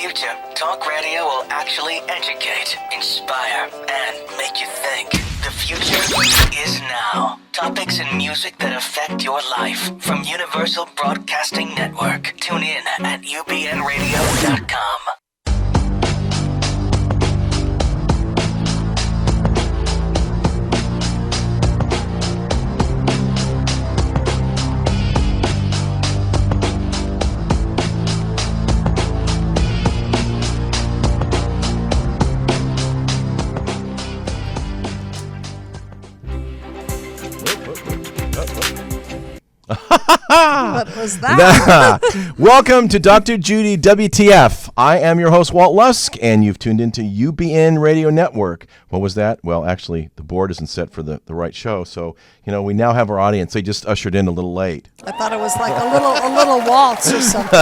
future, talk radio will actually educate, inspire, and make you think. The future is now. Topics and music that affect your life from Universal Broadcasting Network. Tune in at ubnradio.com. What was that? Welcome to Dr. Judy WTF. I am your host, Walt Lusk, and you've tuned into UBN Radio Network. What was that? Well, actually, the board isn't set for the right show, so, we now have our audience. They just ushered in a little late. I thought it was like a little waltz or something.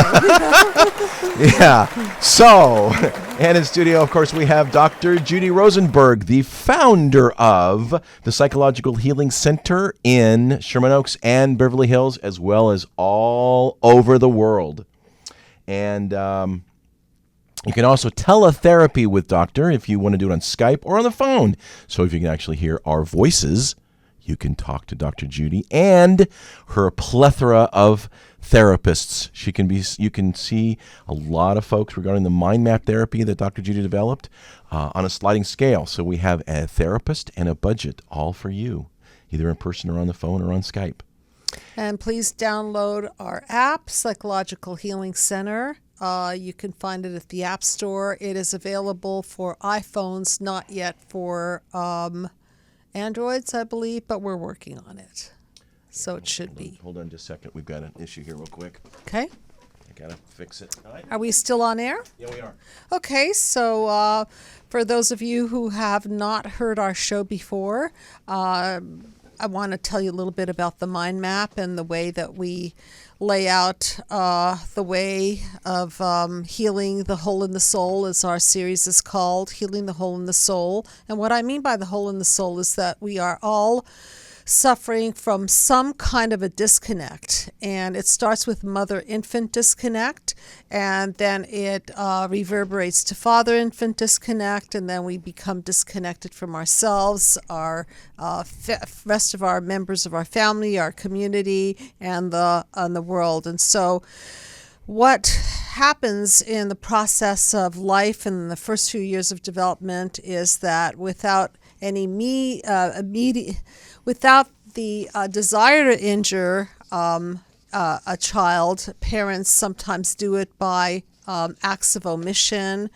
Yeah. So, and in studio, of course, we have Dr. Judy Rosenberg, the founder of the Psychological Healing Center in Sherman Oaks and Beverly Hills, as well as all over the world. And you can also teletherapy with Doctor if you want to do it on Skype or on the phone. So if you can actually hear our voices, you can talk to Dr. Judy and her plethora of therapists. You can see a lot of folks regarding the mind map therapy that Dr. Judy developed on a sliding scale. So we have a therapist and a budget all for you, either in person or on the phone or on Skype. And please download our app, Psychological Healing Center. You can find it at the App Store. It is available for iPhones, not yet for Androids, I believe, but we're working on it. So it should be. Hold on just a second. We've got an issue here real quick. Okay. I got to fix it. Are we still on air? Yeah, we are. Okay, so for those of you who have not heard our show before, I want to tell you a little bit about the mind map and the way that we lay out the way of healing the hole in the soul, as our series is called, Healing the Hole in the Soul. And what I mean by the hole in the soul is that we are all suffering from some kind of a disconnect. And it starts with mother-infant disconnect, and then it reverberates to father-infant disconnect, and then we become disconnected from ourselves, our rest of our members of our family, our community, and the world. And so what happens in the process of life in the first few years of development is that without without the desire to injure a child, parents sometimes do it by acts of omission,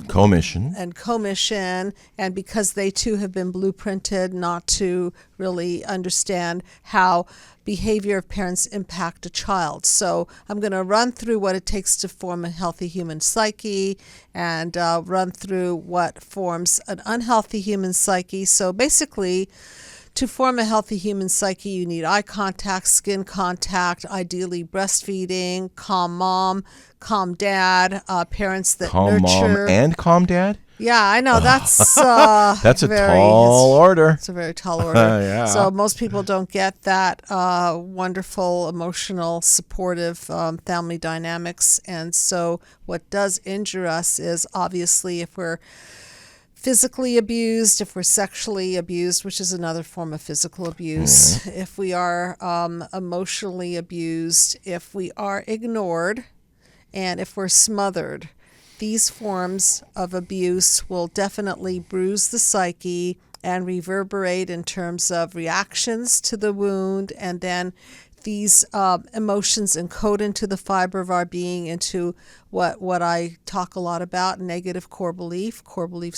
commission, and because they too have been blueprinted not to really understand how behavior of parents impact a child. So I'm going to run through what it takes to form a healthy human psyche and run through what forms an unhealthy human psyche. So basically, to form a healthy human psyche, you need eye contact, skin contact, ideally breastfeeding, calm mom, calm dad, parents that calm nurture. Calm mom and calm dad? Yeah, I know. That's that's a tall order. It's a very tall order. Yeah. So most people don't get that wonderful, emotional, supportive family dynamics. And so what does injure us is obviously if we're physically abused, if we're sexually abused, which is another form of physical abuse, if we are emotionally abused, if we are ignored, and if we're smothered. These forms of abuse will definitely bruise the psyche and reverberate in terms of reactions to the wound, and then these emotions encode into the fiber of our being, into what I talk a lot about, negative core beliefs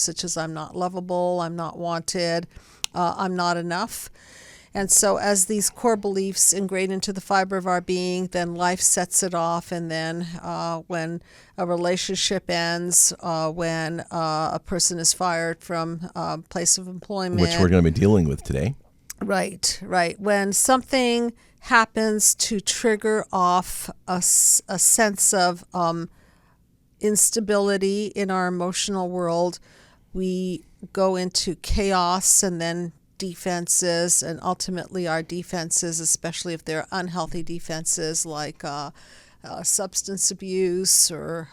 such as I'm not lovable, I'm not wanted, I'm not enough. And so as these core beliefs ingrain into the fiber of our being, then life sets it off. And then when a relationship ends, when a person is fired from a place of employment. Which we're going to be dealing with today. Right. When something happens to trigger off a sense of instability in our emotional world, we go into chaos and then defenses, and ultimately our defenses, especially if they're unhealthy defenses like substance abuse or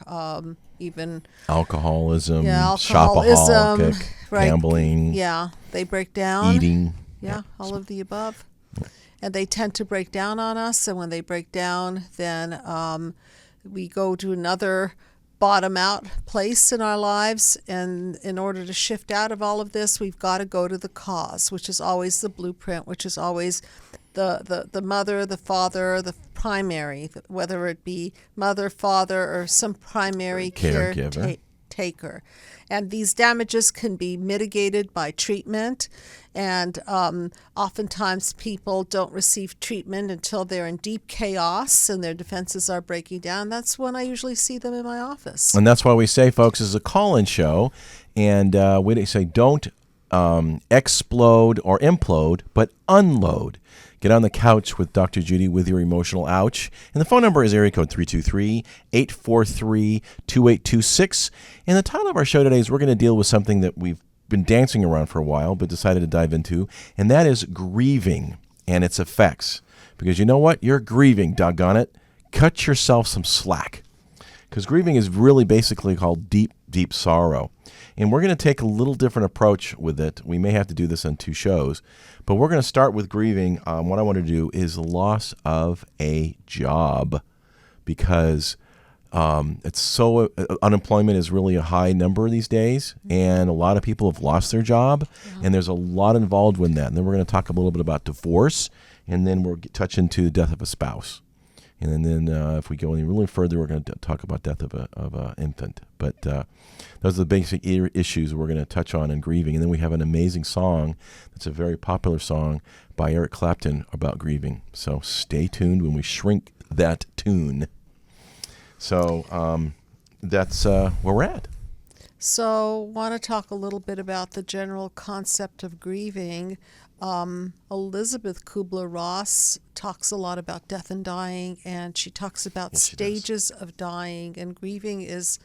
even Alcoholism, alcoholism, shopaholic, right? gambling, Yeah, they break down. eating. Yeah, all of the above. And they tend to break down on us. And when they break down, then we go to another bottom out place in our lives. And in order to shift out of all of this, we've got to go to the cause, which is always the blueprint, which is always the mother, the father, the primary, whether it be mother, father, or some primary Caregiver. caretaker. And these damages can be mitigated by treatment. And oftentimes people don't receive treatment until they're in deep chaos and their defenses are breaking down. That's when I usually see them in my office. And that's why we say, folks, this is a call-in show. And we say don't explode or implode, but unload. Get on the couch with Dr. Judy with your emotional ouch. And the phone number is area code 323-843-2826. And the title of our show today is we're going to deal with something that we've been dancing around for a while, but decided to dive into, and that is grieving and its effects. Because you know what? You're grieving, doggone it. Cut yourself some slack. Because grieving is really basically called deep, deep sorrow. And we're going to take a little different approach with it. We may have to do this on 2 shows. But we're going to start with grieving. What I want to do is the loss of a job. Because it's so unemployment is really a high number these days. And a lot of people have lost their job. Yeah. And there's a lot involved with that. And then we're going to talk a little bit about divorce. And then we'll touch into the death of a spouse. And then if we go any really further, we're going to talk about death of an infant. But those are the basic issues we're going to touch on in grieving. And then we have an amazing song that's a very popular song by Eric Clapton about grieving. So stay tuned when we shrink that tune. So that's where we're at. So want to talk a little bit about the general concept of grieving. Elizabeth Kubler-Ross talks a lot about death and dying, and she talks about stages of dying, and grieving is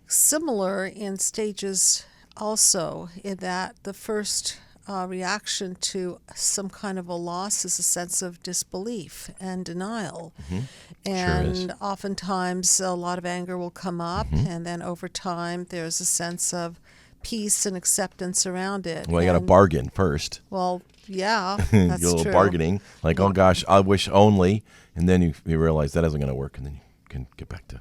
similar in stages also, in that the first reaction to some kind of a loss is a sense of disbelief and denial. Mm-hmm. And oftentimes a lot of anger will come up, and then over time there's a sense of peace and acceptance around it. Well, you got to bargain first. Well, yeah, that's a little true. bargaining, like, oh gosh, I wish only, and then you realize that isn't going to work, and then you can get back to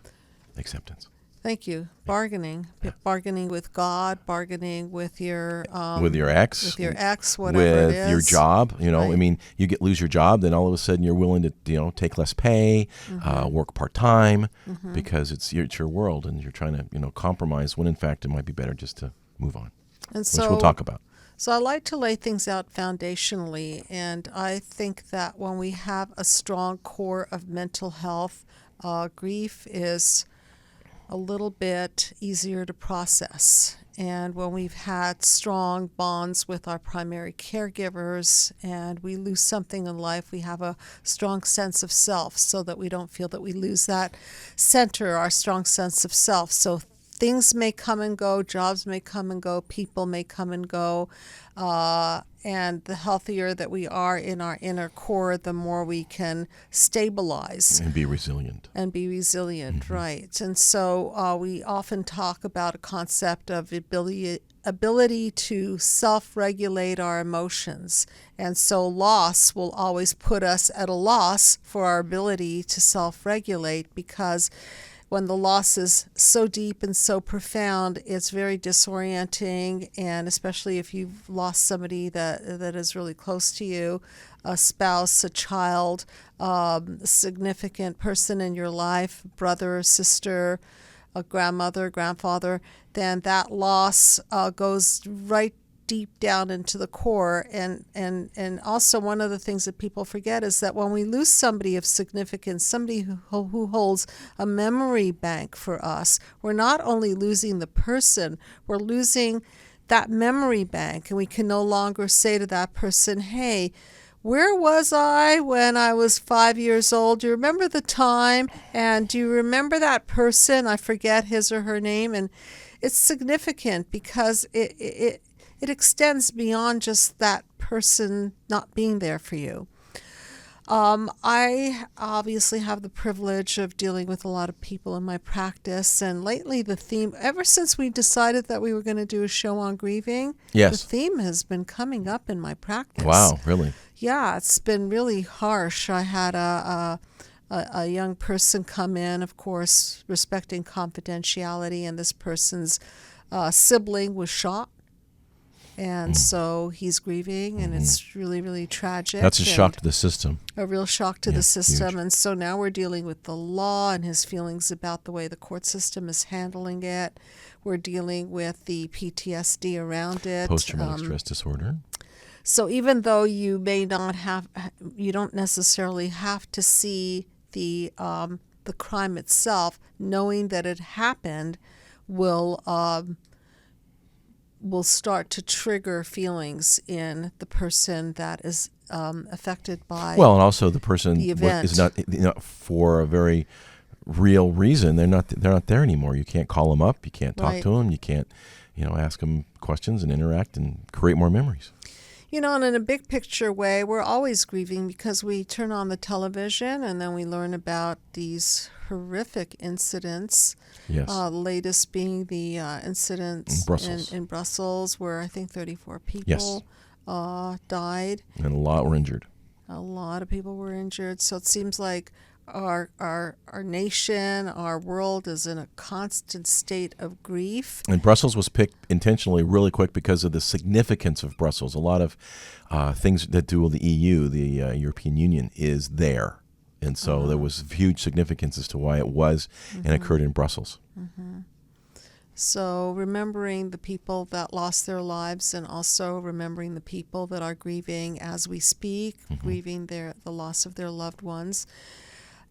acceptance. Thank you. Bargaining. Yeah. Bargaining with God, bargaining with your ex. With your ex, whatever it is. With your job. You know, right. I mean, you lose your job, then all of a sudden you're willing to, take less pay, work part-time, because it's your world, and you're trying to, compromise, when in fact it might be better just to move on, which we'll talk about. So I like to lay things out foundationally, and I think that when we have a strong core of mental health, grief is a little bit easier to process. And when we've had strong bonds with our primary caregivers and we lose something in life, we have a strong sense of self, so that we don't feel that we lose that center, our strong sense of self. So things may come and go, jobs may come and go, people may come and go, and the healthier that we are in our inner core, the more we can stabilize. And be resilient. Right. And so we often talk about a concept of ability to self-regulate our emotions. And so loss will always put us at a loss for our ability to self-regulate, because when the loss is so deep and so profound, it's very disorienting, and especially if you've lost somebody that is really close to you, a spouse, a child, a significant person in your life, brother, sister, a grandmother, grandfather, then that loss goes right deep down into the core. And also one of the things that people forget is that when we lose somebody of significance, somebody who holds a memory bank for us, we're not only losing the person, we're losing that memory bank. And we can no longer say to that person, hey, where was I when I was 5 years old? Do you remember the time? And do you remember that person? I forget his or her name. And it's significant because it extends beyond just that person not being there for you. I obviously have the privilege of dealing with a lot of people in my practice, and lately the theme, ever since we decided that we were going to do a show on grieving, Yes. the theme has been coming up in my practice. Wow, really? Yeah, it's been really harsh. I had a young person come in, of course, respecting confidentiality, and this person's sibling was shot. And so he's grieving, and it's really, really tragic. That's a and shock to the system. a real shock to the system. huge. And so now we're dealing with the law and his feelings about the way the court system is handling it. We're dealing with the PTSD around it. Post-traumatic stress disorder. So even though you may not have, you don't necessarily have to see the crime itself, knowing that it happened will start to trigger feelings in the person that is affected by. Well, and also the person the event. is not for a very real reason. They're not there anymore. You can't call them up. You can't talk Right. to them. You can't ask them questions and interact and create more memories. And in a big picture way, we're always grieving because we turn on the television and then we learn about these horrific incidents. Yes. Latest being the incidents in Brussels, where I think 34 people died. And a lot were injured. A lot of people were injured. So it seems like our nation, our world is in a constant state of grief. And Brussels was picked intentionally really quick because of the significance of Brussels. A lot of things that do with the EU, the European Union, is there. And so there was huge significance as to why it was and occurred in Brussels. So remembering the people that lost their lives, and also remembering the people that are grieving as we speak, grieving the loss of their loved ones.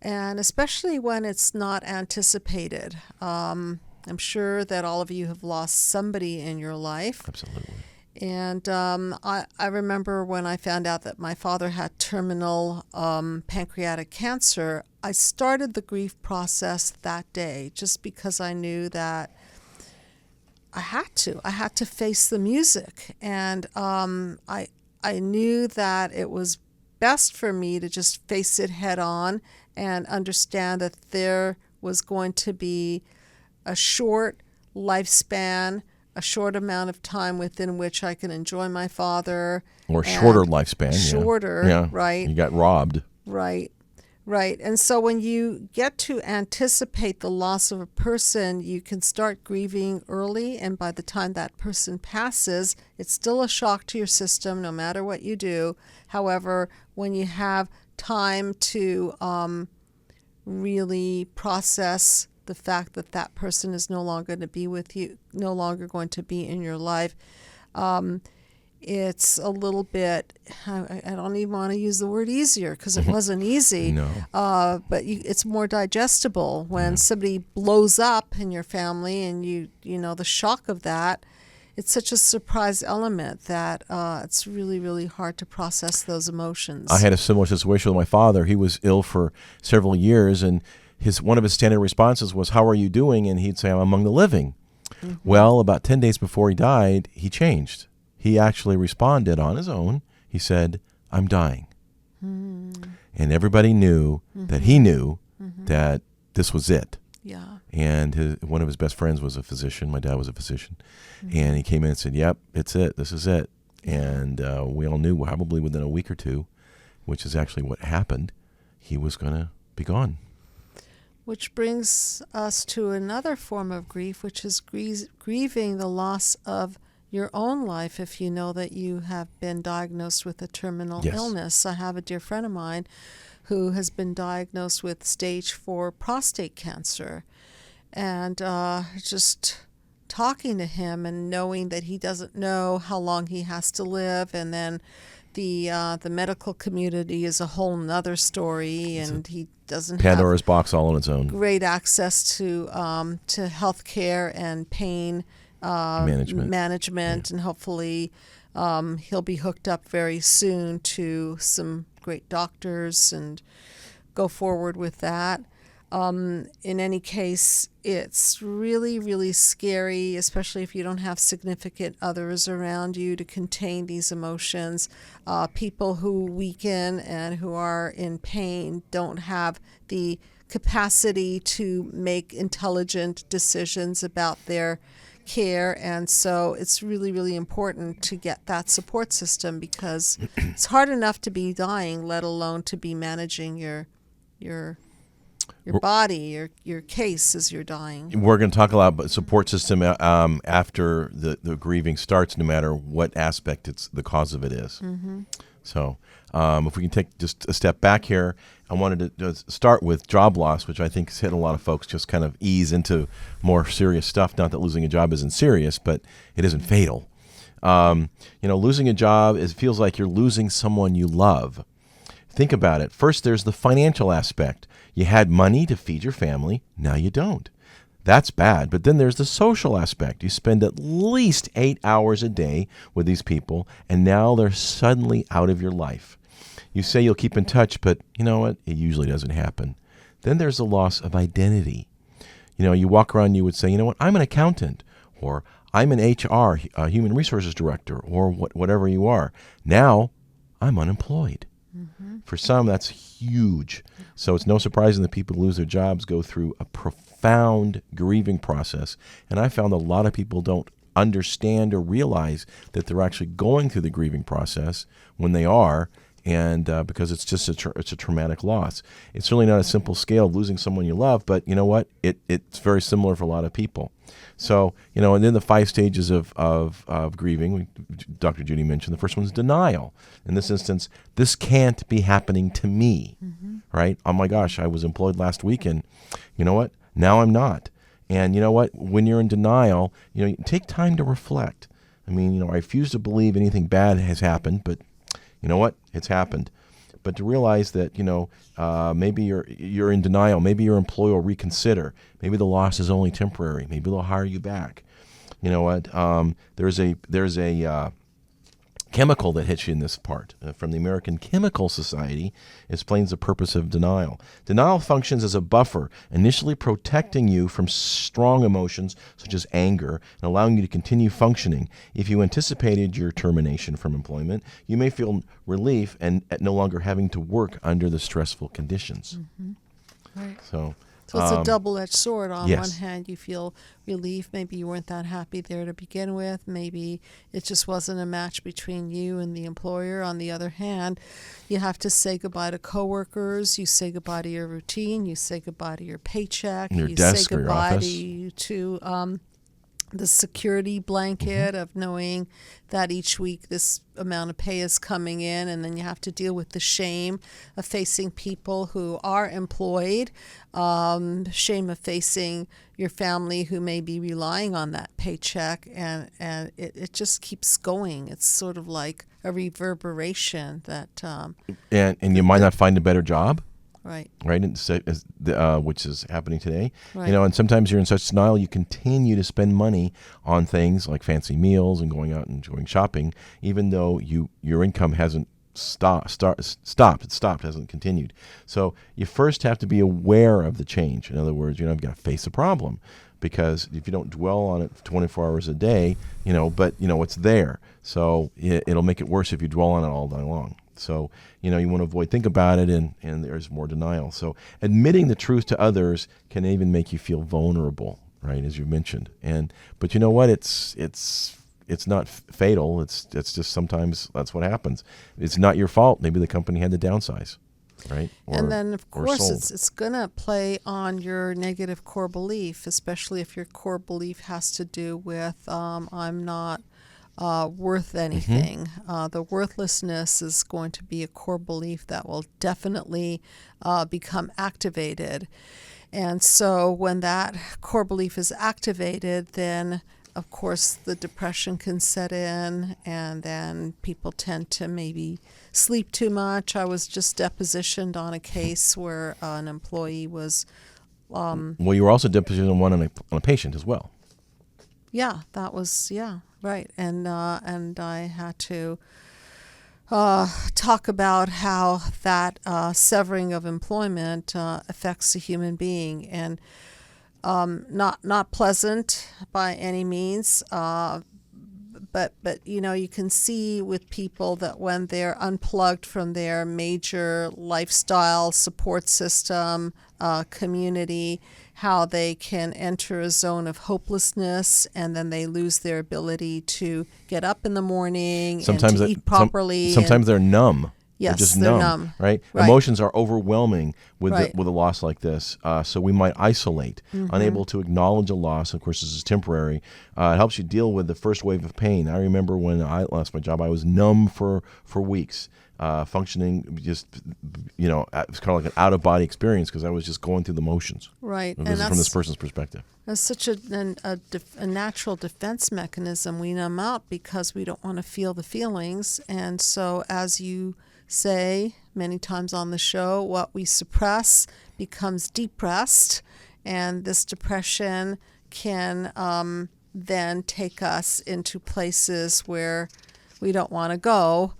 And especially when it's not anticipated. I'm sure that all of you have lost somebody in your life. Absolutely. And I remember when I found out that my father had terminal pancreatic cancer, I started the grief process that day just because I knew that I had to face the music. And I knew that it was best for me to just face it head on and understand that there was going to be a short lifespan, a short amount of time within which I can enjoy my father. Or shorter lifespan. Shorter, yeah. right. You got robbed. Right. And so when you get to anticipate the loss of a person, you can start grieving early, and by the time that person passes, it's still a shock to your system no matter what you do. However, when you have time to really process the fact that that person is no longer going to be with you, no longer going to be in your life, it's a little bit, I don't even want to use the word easier because it wasn't easy. No. But it's more digestible when somebody blows up in your family, and you know the shock of that. It's such a surprise element that it's really, really hard to process those emotions. I had a similar situation with my father. He was ill for several years, and one of his standard responses was, "How are you doing?" And he'd say, "I'm among the living." Well, about 10 days before he died, he changed. He actually responded on his own. He said, "I'm dying." And everybody knew that he knew that this was it. Yeah. And one of his best friends was a physician. My dad was a physician. And he came in and said, "Yep, it's it. This is it." And we all knew probably within a week or two, which is actually what happened, he was going to be gone. Which brings us to another form of grief, which is grieving the loss of your own life if you know that you have been diagnosed with a terminal illness. I have a dear friend of mine who has been diagnosed with stage 4 prostate cancer. And just talking to him and knowing that he doesn't know how long he has to live, and then the medical community is a whole nother story, and he doesn't Pandora's have box all on its own. great access to health care and pain management. And hopefully he'll be hooked up very soon to some great doctors and go forward with that. In any case, it's really, really scary, especially if you don't have significant others around you to contain these emotions. People who weaken and who are in pain don't have the capacity to make intelligent decisions about their care, and so it's really, really important to get that support system, because it's hard enough to be dying, let alone to be managing your body, your case as you're dying. We're going to talk a lot about support system after the grieving starts, no matter what aspect it's the cause of it is. So if we can take just a step back here, I wanted to start with job loss, which I think has hit a lot of folks, just kind of ease into more serious stuff. Not that losing a job isn't serious, but it isn't fatal. Losing a job feels like you're losing someone you love. Think about it. First, there's the financial aspect. You had money to feed your family. Now you don't. That's bad. But then there's the social aspect. You spend at least 8 hours a day with these people, and now they're suddenly out of your life. You say you'll keep in touch, but you know what? It usually doesn't happen. Then there's the loss of identity. You walk around and you would say, you know what? I'm an accountant, or I'm an HR, human resources director, or whatever you are. Now I'm unemployed. For some, that's huge. So it's no surprising that people who lose their jobs go through a profound grieving process. And I found a lot of people don't understand or realize that they're actually going through the grieving process when they are, and because it's just it's a traumatic loss. It's really not a simple scale of losing someone you love, but you know what? It's very similar for a lot of people. So, and then the 5 stages of grieving, Dr. Judy mentioned, the first one is denial. In this instance, this can't be happening to me, right? Oh my gosh, I was employed last week, and you know what? Now I'm not. And you know what? When you're in denial, take time to reflect. I mean, I refuse to believe anything bad has happened, but you know what? It's happened. But to realize that, maybe you're in denial. Maybe your employer will reconsider. Maybe the loss is only temporary. Maybe they'll hire you back. You know what? There's a chemical that hits you in this part from the American Chemical Society. Explains the purpose of denial. Denial functions as a buffer, initially protecting you from strong emotions such as anger and allowing you to continue functioning. If you anticipated your termination from employment, you may feel relief and at no longer having to work under the stressful conditions. Right. So it's a double-edged sword. On yes. one hand, you feel relief. Maybe you weren't that happy there to begin with. Maybe it just wasn't a match between you and the employer. On the other hand, you have to say goodbye to coworkers. You say goodbye to your routine. You say goodbye to your paycheck. Your you desk say or your goodbye office. to the security blanket of knowing that each week this amount of pay is coming in, and then you have to deal with the shame of facing people who are employed, shame of facing your family who may be relying on that paycheck, and it just keeps going. It's sort of like a reverberation that and you might not find a better job. Right. Which is happening today. Right. And sometimes you're in such denial, you continue to spend money on things like fancy meals and going out and going shopping, even though your income hasn't stopped. It hasn't continued. So you first have to be aware of the change. In other words, you've got to face the problem, because if you don't dwell on it 24 hours a day, it's there. So it'll make it worse if you dwell on it all day long. So, you want to think about it, and there's more denial. So admitting the truth to others can even make you feel vulnerable, right, as you mentioned. But you know what? It's not fatal. It's just sometimes that's what happens. It's not your fault. Maybe the company had to downsize, right? And then, of course, sold. it's going to play on your negative core belief, especially if your core belief has to do with I'm not worth anything. The worthlessness is going to be a core belief that will definitely become activated. And so when that core belief is activated, then of course the depression can set in, and then people tend to maybe sleep too much. I was just depositioned on a case where an employee was well, you were also depositioned on one on a patient as well. Yeah, that was, right. And I had to talk about how that severing of employment affects a human being, and not pleasant by any means. But you can see with people that when they're unplugged from their major lifestyle support system, community, how they can enter a zone of hopelessness, and then they lose their ability to get up in the morning and to eat properly. Sometimes they're numb. Yes, they're just they're numb, numb. right? Right. Emotions are overwhelming with Right. with a loss like this. So we might isolate, unable to acknowledge a loss. Of course, this is temporary. It helps you deal with the first wave of pain. I remember when I lost my job, I was numb for weeks, functioning just, it was kind of like an out-of-body experience because I was just going through the motions. Right. This is from this person's perspective. That's such a natural defense mechanism. We numb out because we don't want to feel the feelings. And so, as you say many times on the show, what we suppress becomes depressed, and this depression can then take us into places where we don't want to go,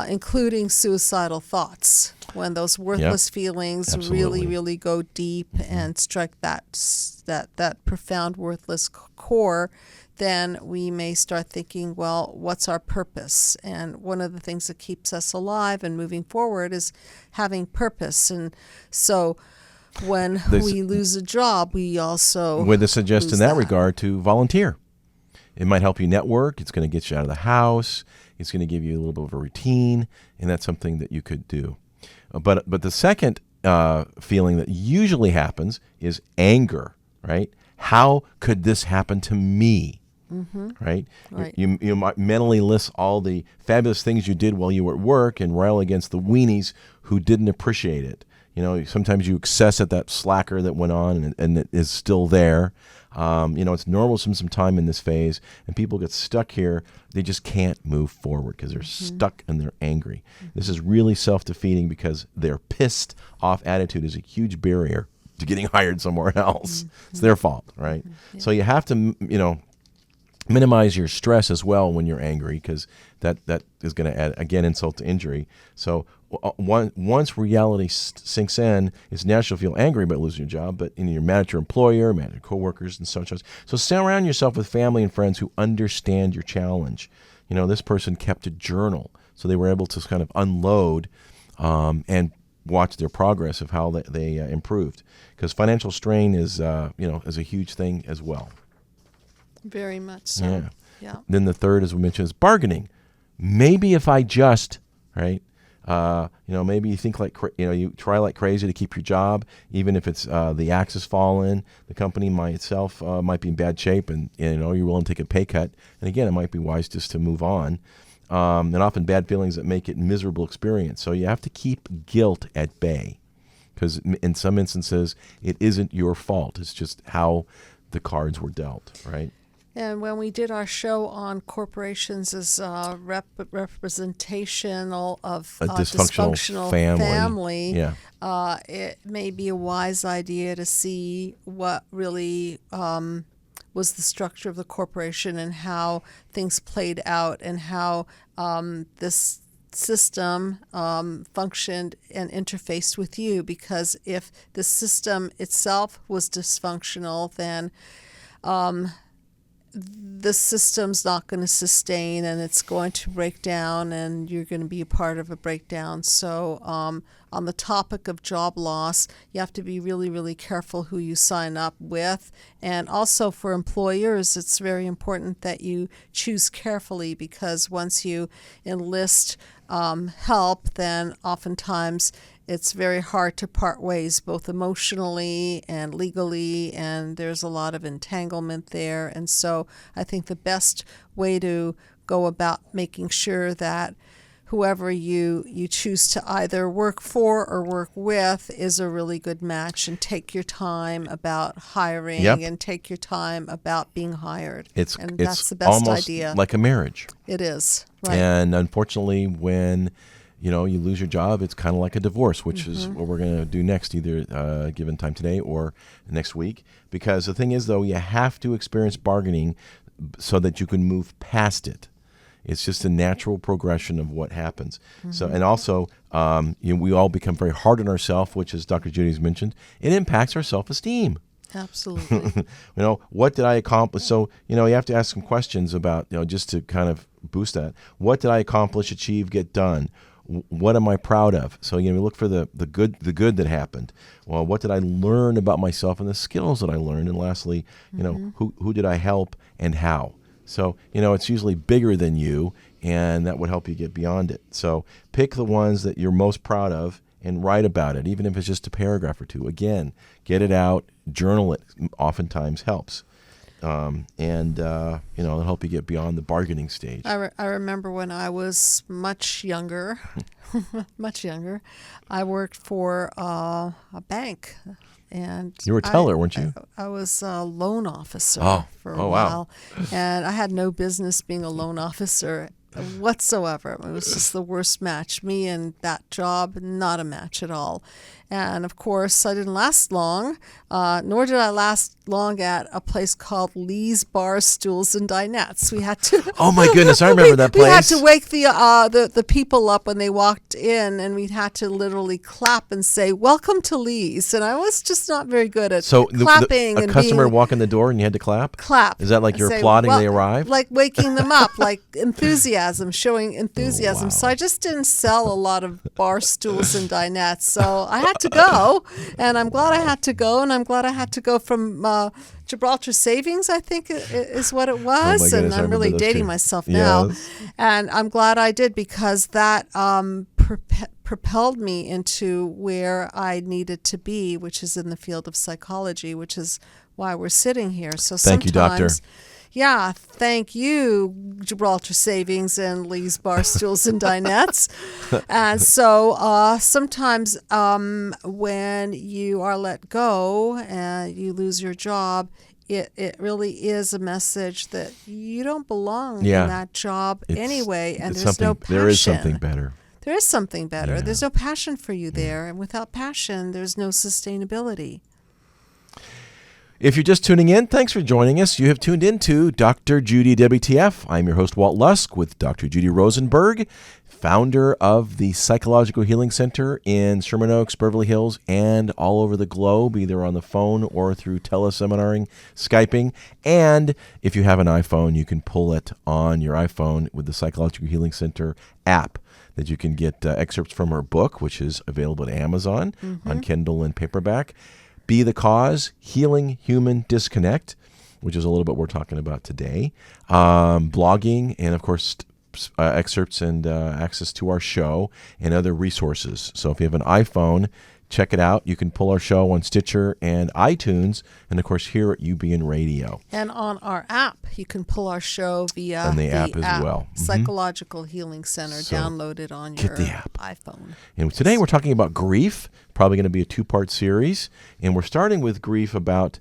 including suicidal thoughts. When those worthless feelings Absolutely. really go deep and strike that profound worthless core, then we may start thinking, well, what's our purpose? And one of the things that keeps us alive and moving forward is having purpose. And so when we lose a job, we also would suggest lose in that regard to volunteer. It might help you network. It's going to get you out of the house. It's going to give you a little bit of a routine, and that's something that you could do. But the second feeling that usually happens is anger, right? How could this happen to me? Right? Right. You might mentally list all the fabulous things you did while you were at work and rail against the weenies who didn't appreciate it. Sometimes you excess at that slacker that went on and it is still there. It's normal to spend some time in this phase, and people get stuck here. They just can't move forward because they're stuck and they're angry. This is really self-defeating because their pissed off attitude is a huge barrier to getting hired somewhere else. It's their fault, right? So you have to, minimize your stress as well when you're angry, because that is going to add, again, insult to injury. So once reality sinks in, it's natural to feel angry about losing your job, but you're mad at your employer, mad at your coworkers, and such. So surround yourself with family and friends who understand your challenge. This person kept a journal, so they were able to kind of unload and watch their progress of how they improved. Because financial strain is a huge thing as well. Very much so. Yeah. Then the third, as we mentioned, is bargaining. Maybe if I just, right, maybe you think you try like crazy to keep your job, even if it's the axe has fallen, the company itself might be in bad shape, and you're willing to take a pay cut. And again, it might be wise just to move on. And often bad feelings that make it a miserable experience. So you have to keep guilt at bay, because in some instances it isn't your fault. It's just how the cards were dealt, right? And when we did our show on corporations as representational of a dysfunctional family, it may be a wise idea to see what really was the structure of the corporation and how things played out, and how this system functioned and interfaced with you. Because if the system itself was dysfunctional, then the system's not going to sustain, and it's going to break down, and you're going to be a part of a breakdown. So on the topic of job loss, you have to be really, really careful who you sign up with. And also for employers, it's very important that you choose carefully, because once you enlist help, then oftentimes it's very hard to part ways, both emotionally and legally, and there's a lot of entanglement there. And so I think the best way to go about making sure that whoever you choose to either work for or work with is a really good match, and take your time about hiring and take your time about being hired. That's the best almost idea. Like a marriage. It is. Right. And unfortunately, when you lose your job, it's kind of like a divorce, which is what we're going to do next, either given time today or next week. Because the thing is, though, you have to experience bargaining so that you can move past it. It's just a natural progression of what happens. So, and also, we all become very hard on ourselves, which, as Dr. Judy's mentioned, it impacts our self-esteem. Absolutely. What did I accomplish? So, you have to ask some questions about, just to kind of boost that. What did I accomplish, achieve, get done? What am I proud of? So, we look for the good that happened. Well, what did I learn about myself and the skills that I learned? And lastly, who did I help and how? So, it's usually bigger than you, and that would help you get beyond it. So pick the ones that you're most proud of and write about it, even if it's just a paragraph or two. Again, get it out, journal it, oftentimes helps. It'll help you get beyond the bargaining stage. I remember when I was much younger, I worked for a bank. And you were a teller, weren't you? I was a loan officer for a Wow. while. And I had no business being a loan officer whatsoever. It was just the worst match. Me and that job, not a match at all. And of course, I didn't last long, nor did I last long at a place called Lee's Bar Stools and Dinettes. We had to. Oh my goodness, I remember that place. We had to wake the people up when they walked in, and we had to literally clap and say, "Welcome to Lee's." And I was just not very good at clapping. A customer walk in the door and you had to clap. Clap. Is that like and you're say, applauding they arrived? Like waking them up, like enthusiasm, showing enthusiasm. Oh, wow. So I just didn't sell a lot of bar stools and dinettes. So I had to go, and I'm glad I had to go, and I'm glad I had to go from Gibraltar Savings, I think is what it was. Goodness, and I'm really dating myself now. Yes. And I'm glad I did, because that propelled me into where I needed to be, which is in the field of psychology, which is why we're sitting here. So Thank you, Doctor. Yeah, thank you, Gibraltar Savings and Lee's Bar Stools and Dinettes. And so sometimes when you are let go and you lose your job, it really is a message that you don't belong in that job anyway, and there's no passion. There is something better. There is something better. Yeah. There's no passion for you there, and without passion, there's no sustainability. If you're just tuning in, thanks for joining us. You have tuned into Dr. Judy WTF. I'm your host, Walt Lusk, with Dr. Judy Rosenberg, founder of the Psychological Healing Center in Sherman Oaks, Beverly Hills, and all over the globe, either on the phone or through teleseminaring, Skyping. And if you have an iPhone, you can pull it on your iPhone with the Psychological Healing Center app that you can get excerpts from her book, which is available at Amazon on Kindle and paperback. Be the Cause, Healing Human Disconnect, which is a little bit what we're talking about today. Blogging, and of course, excerpts and access to our show and other resources. So if you have an iPhone, check it out. You can pull our show on Stitcher and iTunes, and of course here at UBN Radio. And on our app, you can pull our show via and the app as well. Psychological Healing Center, So downloaded on your iPhone. And today we're talking about grief, probably going to be a two-part series, and we're starting with grief about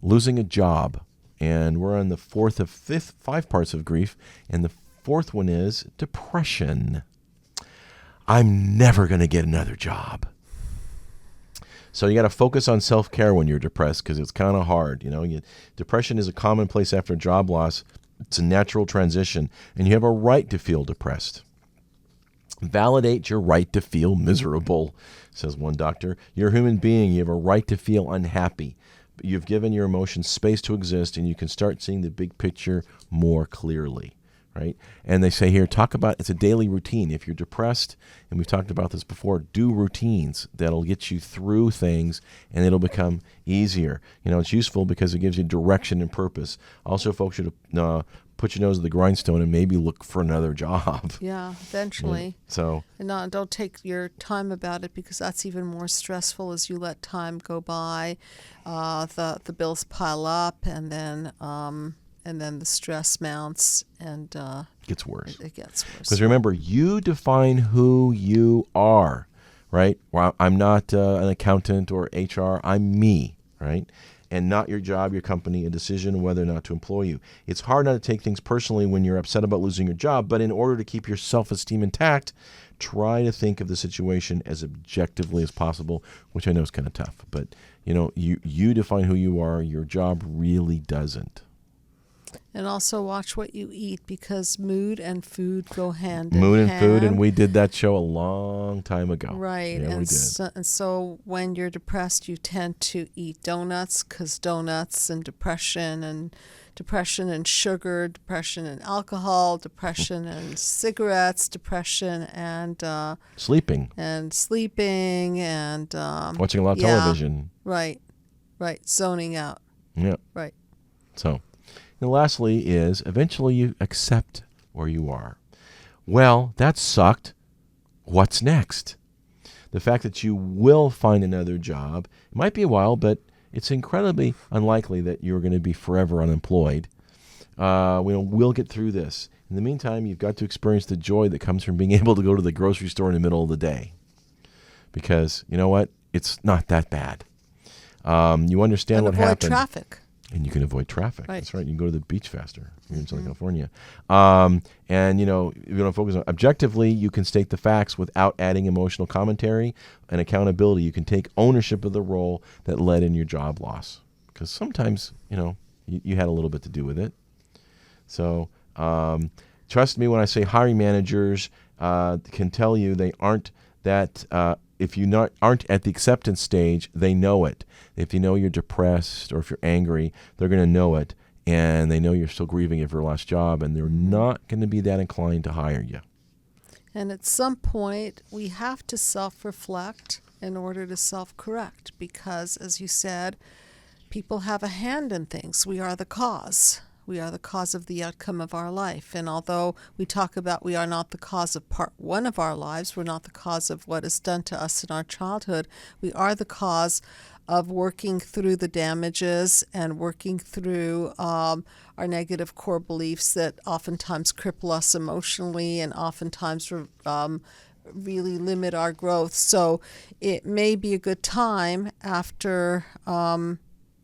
losing a job. And we're on the fourth of five parts of grief, and the fourth one is depression. I'm never going to get another job. So you got to focus on self-care when you're depressed, because it's kind of hard. Depression is a commonplace after job loss. It's a natural transition, and you have a right to feel depressed. Validate your right to feel miserable, says one doctor. You're a human being. You have a right to feel unhappy. But you've given your emotions space to exist, and you can start seeing the big picture more clearly. Right? And they say here, it's a daily routine. If you're depressed, and we've talked about this before, do routines that'll get you through things, and it'll become easier. It's useful because it gives you direction and purpose. Also, folks should put your nose to the grindstone and maybe look for another job. Yeah, eventually. So, and don't take your time about it, because that's even more stressful as you let time go by. The bills pile up, and then the stress mounts, and gets worse. It gets worse. Because remember, you define who you are, right? Well, I'm not an accountant or HR. I'm me, right? And not your job, your company, a decision whether or not to employ you. It's hard not to take things personally when you're upset about losing your job, but in order to keep your self-esteem intact, try to think of the situation as objectively as possible, which I know is kind of tough. But, you define who you are. Your job really doesn't. And also watch what you eat, because mood and food go hand in Mood and hand. food, and we did that show a long time ago. Right. Yeah, we did. So when you're depressed, you tend to eat donuts, because donuts and depression and sugar, depression and alcohol, depression and cigarettes, depression and Sleeping. and Watching a lot of television. Right. Zoning out. Yeah. Right. So, and lastly is eventually you accept where you are. Well, that sucked. What's next? The fact that you will find another job, it might be a while, but it's incredibly unlikely that you're going to be forever unemployed. We'll get through this. In the meantime, you've got to experience the joy that comes from being able to go to the grocery store in the middle of the day. Because, you know what? It's not that bad. You understand what happened. Avoid traffic. And you can avoid traffic. Right. That's right. You can go to the beach faster here in Southern California. And, you know, if you don't focus on objectively, you can state the facts without adding emotional commentary and accountability. You can take ownership of the role that led in your job loss. Because sometimes, you know, you had a little bit to do with it. So trust me when I say hiring managers can tell you they aren't that if you aren't at the acceptance stage, they know it. If you know you're depressed or if you're angry, they're going to know it. And they know you're still grieving at your last job, and they're not going to be that inclined to hire you. And at some point, we have to self-reflect in order to self-correct, because, as you said, people have a hand in things. We are the cause. We are the cause of the outcome of our life. And although we talk about we are not the cause of part one of our lives, we're not the cause of what is done to us in our childhood, we are the cause of working through the damages and working through our negative core beliefs that oftentimes cripple us emotionally and oftentimes really limit our growth. So it may be a good time after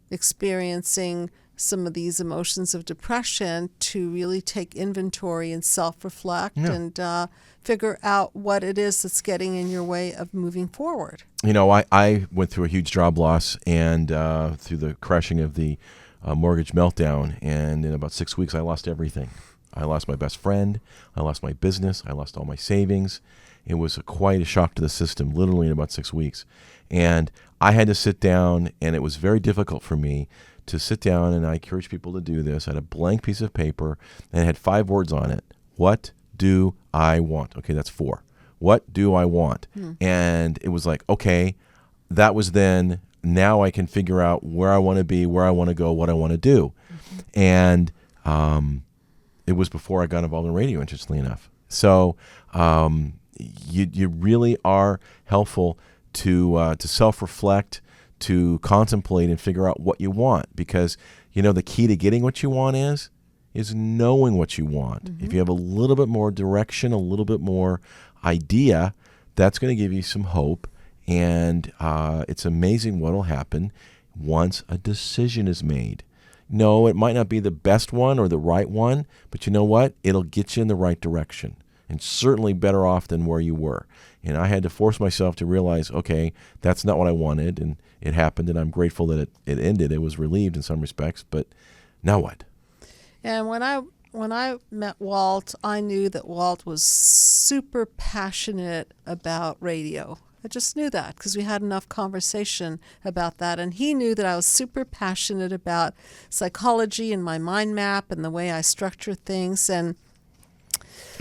experiencing some of these emotions of depression to really take inventory and self-reflect and figure out what it is that's getting in your way of moving forward. You know, I went through a huge job loss and through the crashing of the mortgage meltdown, and in about 6 weeks I lost everything. I lost my best friend, I lost my business, I lost all my savings. It was quite a shock to the system, literally in about 6 weeks. And I had to sit down, and it was very difficult for me to sit down, and I encourage people to do this. I had a blank piece of paper, and it had 5 words on it. What do I want? Okay, that's 4. What do I want? And it was like, okay, that was then. Now I can figure out where I want to be, where I want to go, what I want to do. And it was before I got involved in radio, interestingly enough. So you really are helpful to self-reflect, to contemplate and figure out what you want, because you know the key to getting what you want is knowing what you want. If you have a little bit more direction, a little bit more idea, that's going to give you some hope, and it's amazing what will happen once a decision is made. No, it might not be the best one or the right one, but you know what? It'll get you in the right direction, and certainly better off than where you were. And I had to force myself to realize, okay, that's not what I wanted, and it happened, and I'm grateful that it ended. It was relieved in some respects, but now what? And when I met Walt, I knew that Walt was super passionate about radio. I just knew that because we had enough conversation about that. And he knew that I was super passionate about psychology and my mind map and the way I structure things. And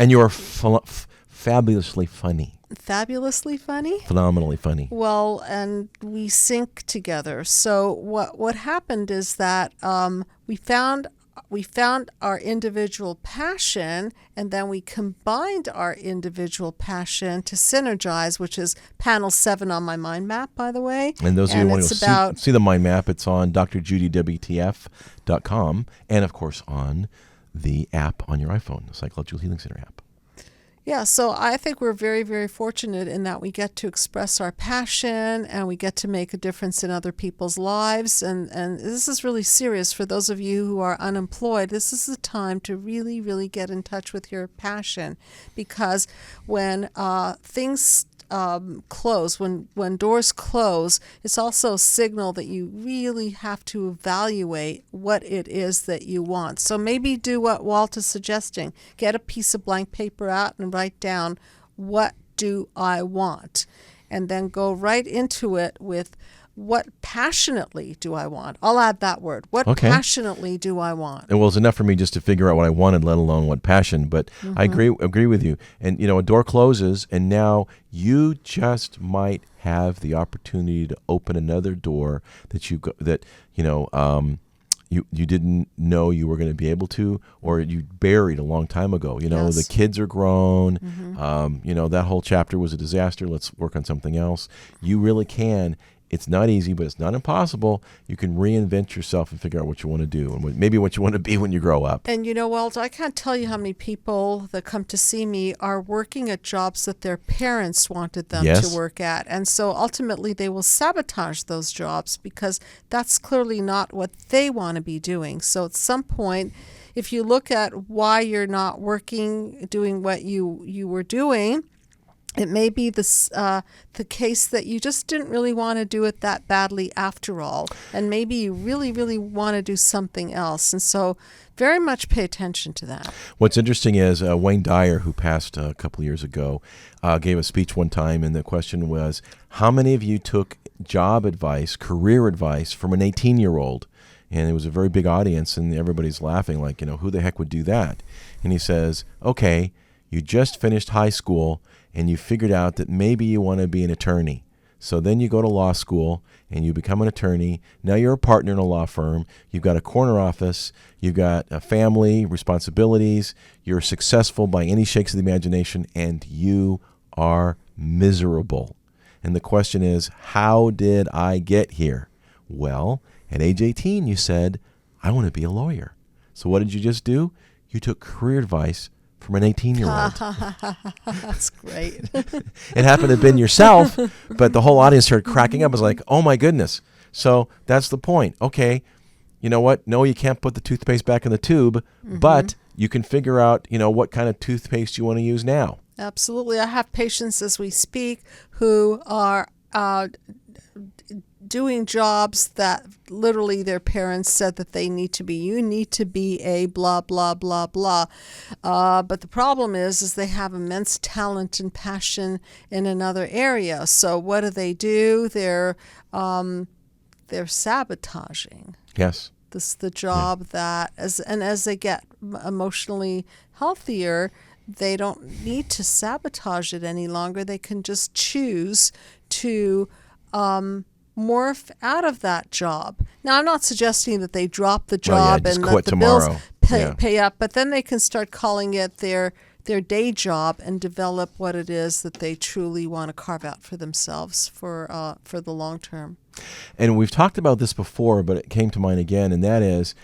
you are fabulously funny. Fabulously funny? Phenomenally funny. Well, and we sync together. So what happened is that we found our individual passion, and then we combined our individual passion to synergize, which is panel 7 on my mind map, by the way. And those of you who want to see the mind map, it's on drjudywtf.com, and of course on the app on your iPhone, the Psychological Healing Center app. Yeah, so I think we're very, very fortunate in that we get to express our passion and we get to make a difference in other people's lives. And this is really serious for those of you who are unemployed. This is the time to really, really get in touch with your passion, because when things close, when doors close, it's also a signal that you really have to evaluate what it is that you want. So maybe do what Walt is suggesting. Get a piece of blank paper out and write down, what do I want? And then go right into it with, what passionately do I want? I'll add that word. What passionately do I want? Well, it's enough for me just to figure out what I wanted, let alone what passion. But I agree with you. And a door closes, and now you just might have the opportunity to open another door that you didn't know you were going to be able to, or you buried a long time ago. Yes. The kids are grown. That whole chapter was a disaster. Let's work on something else. You really can. It's not easy, but it's not impossible. You can reinvent yourself and figure out what you want to do and maybe what you want to be when you grow up. And Walt, I can't tell you how many people that come to see me are working at jobs that their parents wanted them to work at. And so ultimately they will sabotage those jobs because that's clearly not what they want to be doing. So at some point, if you look at why you're not doing what you were doing, it may be the case that you just didn't really want to do it that badly after all, and maybe you really, really want to do something else. And so very much pay attention to that. What's interesting is Wayne Dyer, who passed a couple of years ago, gave a speech one time, and the question was, how many of you took job advice, career advice from an 18-year-old? And it was a very big audience, and everybody's laughing like, who the heck would do that? And he says, okay, you just finished high school, and you figured out that maybe you want to be an attorney. So then you go to law school and you become an attorney. Now you're a partner in a law firm. You've got a corner office. You've got a family, responsibilities. You're successful by any shakes of the imagination, and you are miserable. And the question is, how did I get here? Well, at age 18, you said, I want to be a lawyer. So what did you just do? You took career advice from an 18-year-old. That's great. It happened to have been yourself, but the whole audience started cracking up. It was like, oh my goodness. So that's the point. Okay, you know what? No, you can't put the toothpaste back in the tube, but you can figure out, what kind of toothpaste you want to use now. Absolutely. I have patients as we speak who are doing jobs that literally their parents said that they need to be. You need to be a blah, blah, blah, blah. But the problem is they have immense talent and passion in another area. So what do? They're sabotaging. Yes. The job that, as they get emotionally healthier, they don't need to sabotage it any longer. They can just choose to morph out of that job. Now, I'm not suggesting that they drop the job and let the bills pay up, but then they can start calling it their day job and develop what it is that they truly want to carve out for themselves for the long term. And we've talked about this before, but it came to mind again, and that is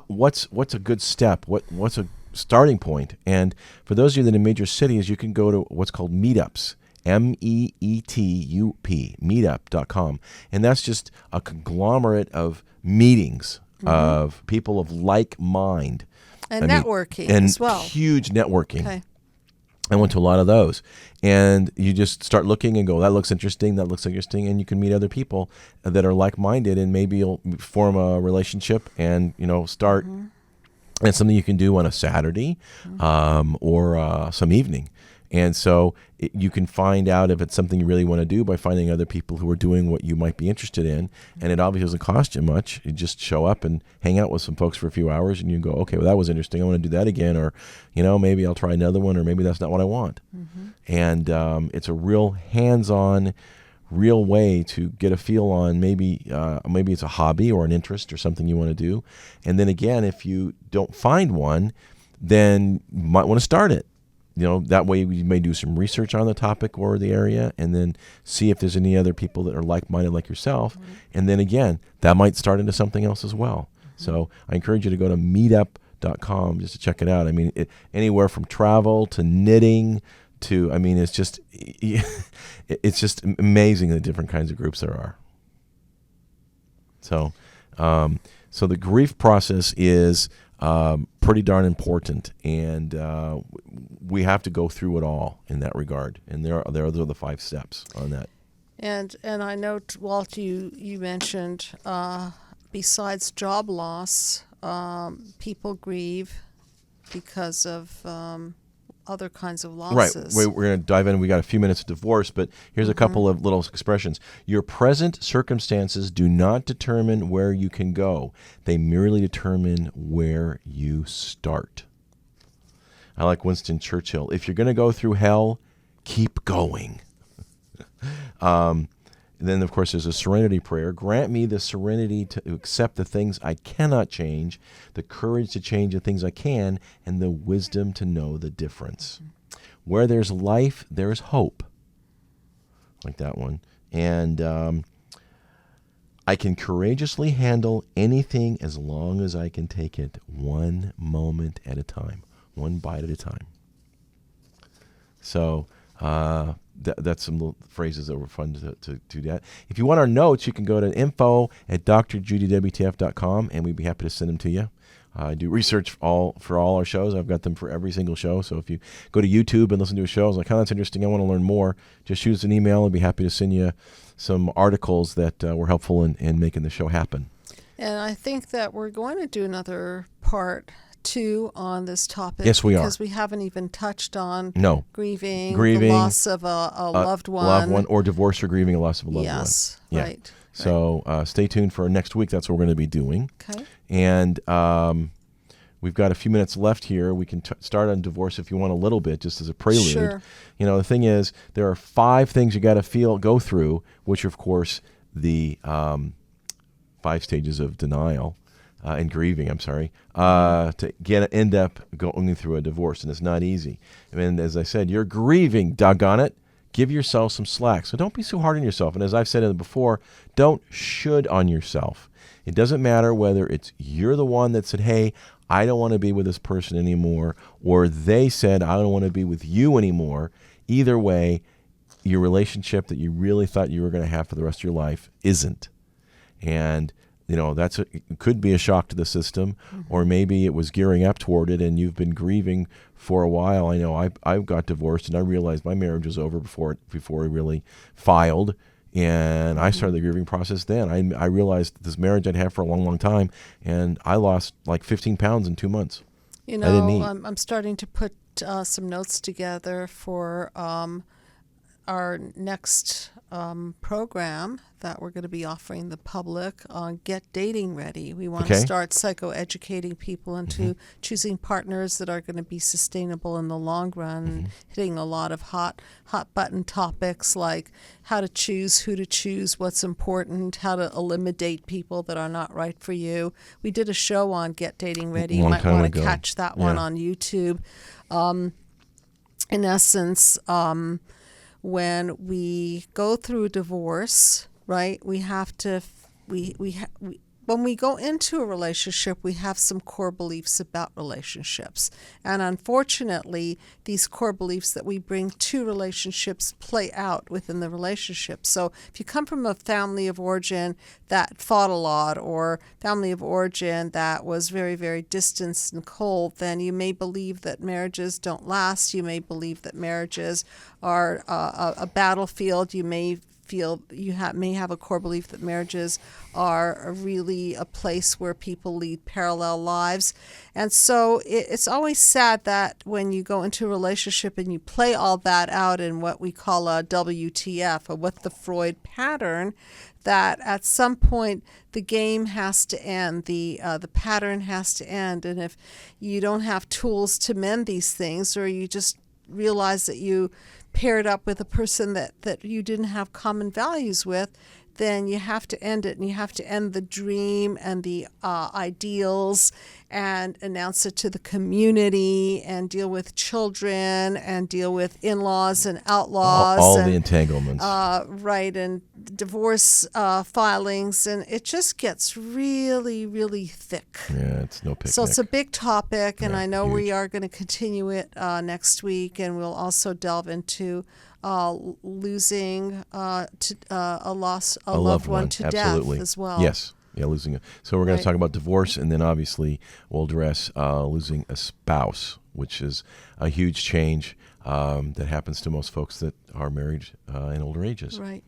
what's a good step? What's a starting point? And for those of you that are in major cities, you can go to what's called meetups. MEETUP, meetup.com. And that's just a conglomerate of meetings of people of like mind. And networking as well. Huge networking. Okay. I went to a lot of those. And you just start looking and go, that looks interesting, and you can meet other people that are like-minded, and maybe you'll form a relationship and, start. And it's something you can do on a Saturday or some evening. And so you can find out if it's something you really want to do by finding other people who are doing what you might be interested in. And it obviously doesn't cost you much. You just show up and hang out with some folks for a few hours, and you go, okay, well, that was interesting. I want to do that again. Or, maybe I'll try another one, or maybe that's not what I want. And it's a real hands-on, real way to get a feel on maybe it's a hobby or an interest or something you want to do. And then again, if you don't find one, then you might want to start it. That way you may do some research on the topic or the area, and then see if there's any other people that are like-minded like yourself. And then again, that might start into something else as well. So I encourage you to go to meetup.com just to check it out. I mean, anywhere from travel to knitting to, it's just amazing the different kinds of groups there are. So the grief process is pretty darn important, and we have to go through it all in that regard. And there are the 5 steps on that. And I know, Walt, you mentioned besides job loss, people grieve because of other kinds of losses. Right. We're going to dive in. We got a few minutes of divorce, but here's a couple of little expressions. Your present circumstances do not determine where you can go. They merely determine where you start. I like Winston Churchill. If you're going to go through hell, keep going. And then, of course, there's a serenity prayer. Grant me the serenity to accept the things I cannot change, the courage to change the things I can, and the wisdom to know the difference. Where there's life, there's hope. Like that one. And I can courageously handle anything as long as I can take it one moment at a time, one bite at a time. So, that's some little phrases that were fun to do that. If you want our notes, you can go to info@drjudywtf.com, and we'd be happy to send them to you. I do research for all our shows. I've got them for every single show. So if you go to YouTube and listen to a show, it's like, oh, that's interesting, I want to learn more, just shoot us an email. I'd be happy to send you some articles that were helpful in making the show happen. And I think that we're going to do another part 2 on this topic. Yes, we are. Because we haven't even touched on grieving, the loss of a loved one. Or divorce or grieving a loss of a loved one. Yes, yeah. right. So stay tuned for next week. That's what we're going to be doing. Okay. And we've got a few minutes left here. We can start on divorce if you want a little bit, just as a prelude. Sure. You know, the thing is, there are 5 things you got to go through, which are, of course, the 5 stages of denial. And grieving, to end up going through a divorce, and it's not easy. I mean, as I said, you're grieving, doggone it. Give yourself some slack. So don't be so hard on yourself. And as I've said before, don't should on yourself. It doesn't matter whether it's you're the one that said, hey, I don't want to be with this person anymore, or they said, I don't want to be with you anymore. Either way, your relationship that you really thought you were going to have for the rest of your life isn't. And you know, it could be a shock to the system, or maybe it was gearing up toward it, and you've been grieving for a while. I know I got divorced, and I realized my marriage was over before I really filed, and I started the grieving process then. I realized this marriage I'd had for a long, long time, and I lost like 15 pounds in 2 months. You know, I'm starting to put some notes together for our next program that we're going to be offering the public on Get Dating Ready. We want to start psychoeducating people into choosing partners that are going to be sustainable in the long run, hitting a lot of hot button topics like how to choose, who to choose, what's important, how to eliminate people that are not right for you. We did a show on Get Dating Ready. You might want to catch that one on YouTube. In essence, when we go through a divorce, right, we have to, when we go into a relationship, we have some core beliefs about relationships. And unfortunately, these core beliefs that we bring to relationships play out within the relationship. So if you come from a family of origin that fought a lot, or family of origin that was very, very distant and cold, then you may believe that marriages don't last. You may believe that marriages are a battlefield. You may feel may have a core belief that marriages are really a place where people lead parallel lives. And so it's always sad that when you go into a relationship and you play all that out in what we call a WTF, or what the Freud pattern, that at some point the game has to end, the pattern has to end. And if you don't have tools to mend these things, or you just realize that you paired up with a person that you didn't have common values with, then you have to end it, and you have to end the dream and the ideals, and announce it to the community, and deal with children, and deal with in-laws and outlaws. All the entanglements. Right, and divorce filings, and it just gets really, really thick. Yeah, it's no picnic. So it's a big topic, and I know huge. we are going to continue it next week, and we'll also delve into losing a loved one to Absolutely. death as well. Yes. Yeah, so we're going Right. to talk about divorce, and then obviously we'll address losing a spouse, which is a huge change that happens to most folks that are married in older ages. Right.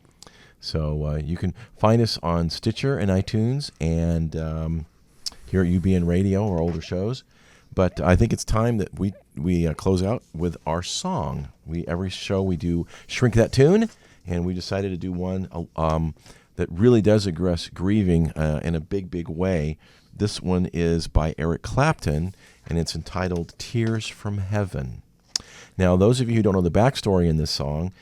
So you can find us on Stitcher and iTunes, and here at UBN Radio or older shows. But I think it's time that we close out with our song. Every show we do Shrink That Tune, and we decided to do one that really does address grieving in a big, big way. This one is by Eric Clapton, and it's entitled Tears from Heaven. Now, those of you who don't know the backstory in this song,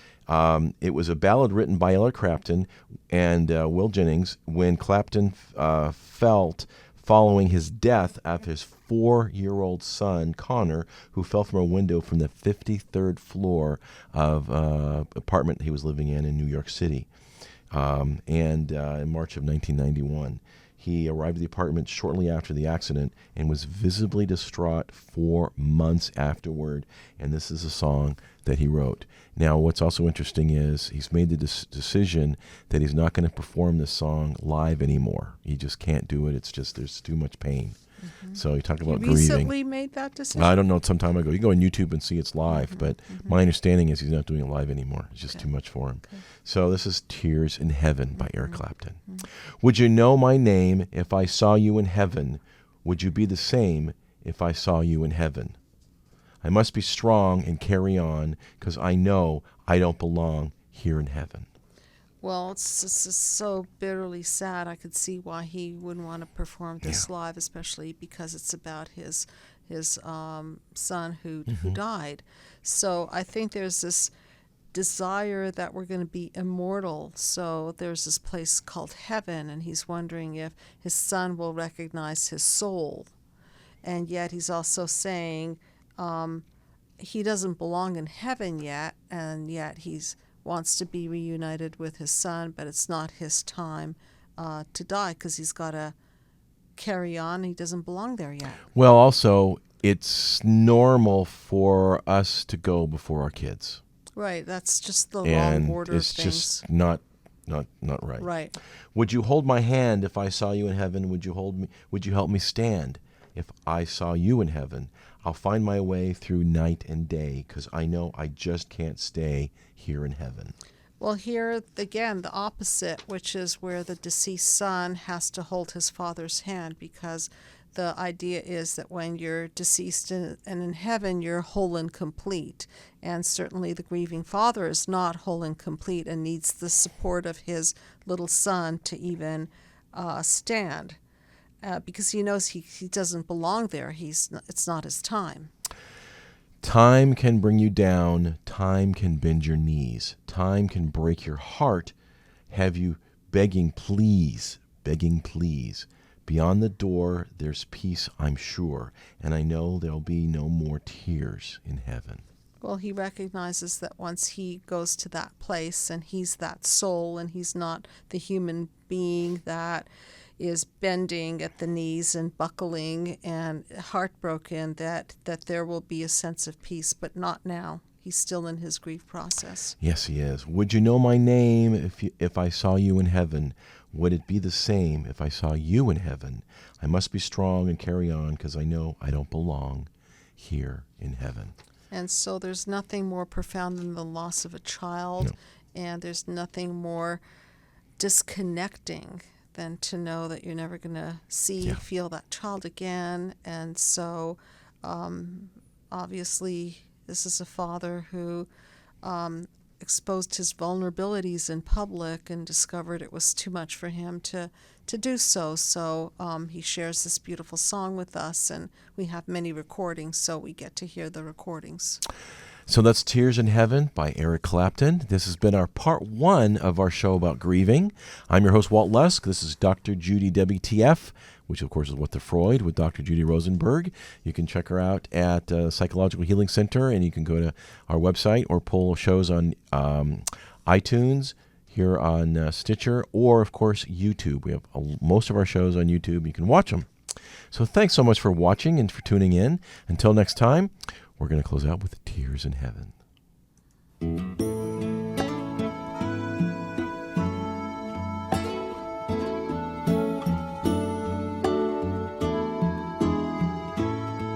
it was a ballad written by Eric Clapton and Will Jennings when Clapton felt following his death of his 4-year-old son, Connor, who fell from a window from the 53rd floor of an apartment he was living in New York City. And in March of 1991. He arrived at the apartment shortly after the accident and was visibly distraught for months afterward. And this is a song that he wrote. Now, what's also interesting is he's made the decision that he's not going to perform this song live anymore. He just can't do it. It's just there's too much pain. So he talked about grieving. Recently made that decision? I don't know, some time ago. You go on YouTube and see it's live, but my understanding is he's not doing it live anymore. It's just too much for him. Okay. So this is Tears in Heaven by Eric Clapton. Would you know my name if I saw you in heaven? Would you be the same if I saw you in heaven? I must be strong and carry on, 'cause I know I don't belong here in heaven. Well, it's so bitterly sad. I could see why he wouldn't want to perform this live, especially because it's about his son who died. So I think there's this desire that we're going to be immortal. So there's this place called heaven, and he's wondering if his son will recognize his soul. And yet he's also saying he doesn't belong in heaven yet, and yet he's wants to be reunited with his son, but it's not his time to die because he's got to carry on. He doesn't belong there yet. Well, also, it's normal for us to go before our kids. Right. That's just the And long order of it's things. just not right. Right. Would you hold my hand if I saw you in heaven? Would you hold me? Would you help me stand if I saw you in heaven? I'll find my way through night and day, 'cause I know I just can't stay here in heaven. Well, here again, the opposite, which is where the deceased son has to hold his father's hand, because the idea is that when you're deceased and in heaven, you're whole and complete. And certainly the grieving father is not whole and complete and needs the support of his little son to even stand. Because he knows he doesn't belong there. It's not his time. Time can bring you down. Time can bend your knees. Time can break your heart. Have you begging, please, begging, please. Beyond the door, there's peace, I'm sure, and I know there'll be no more tears in heaven. Well, he recognizes that once he goes to that place and he's that soul and he's not the human being that is bending at the knees and buckling and heartbroken, that there will be a sense of peace, but not now. He's still in his grief process. Yes, he is. Would you know my name if I saw you in heaven? Would it be the same if I saw you in heaven? I must be strong and carry on, because I know I don't belong here in heaven. And so there's nothing more profound than the loss of a child, and there's nothing more disconnecting than to know that you're never going to feel that child again. And so obviously this is a father who exposed his vulnerabilities in public and discovered it was too much for him to do so. So he shares this beautiful song with us, and we have many recordings, so we get to hear the recordings. So that's Tears in Heaven by Eric Clapton. This has been our part 1 of our show about grieving. I'm your host, Walt Lusk. This is Dr. Judy WTF, which of course is What the Freud, with Dr. Judy Rosenberg. You can check her out at Psychological Healing Center, and you can go to our website or pull shows on iTunes, here on Stitcher, or of course YouTube. We have most of our shows on YouTube. You can watch them. So thanks so much for watching and for tuning in. Until next time, we're going to close out with Tears in Heaven.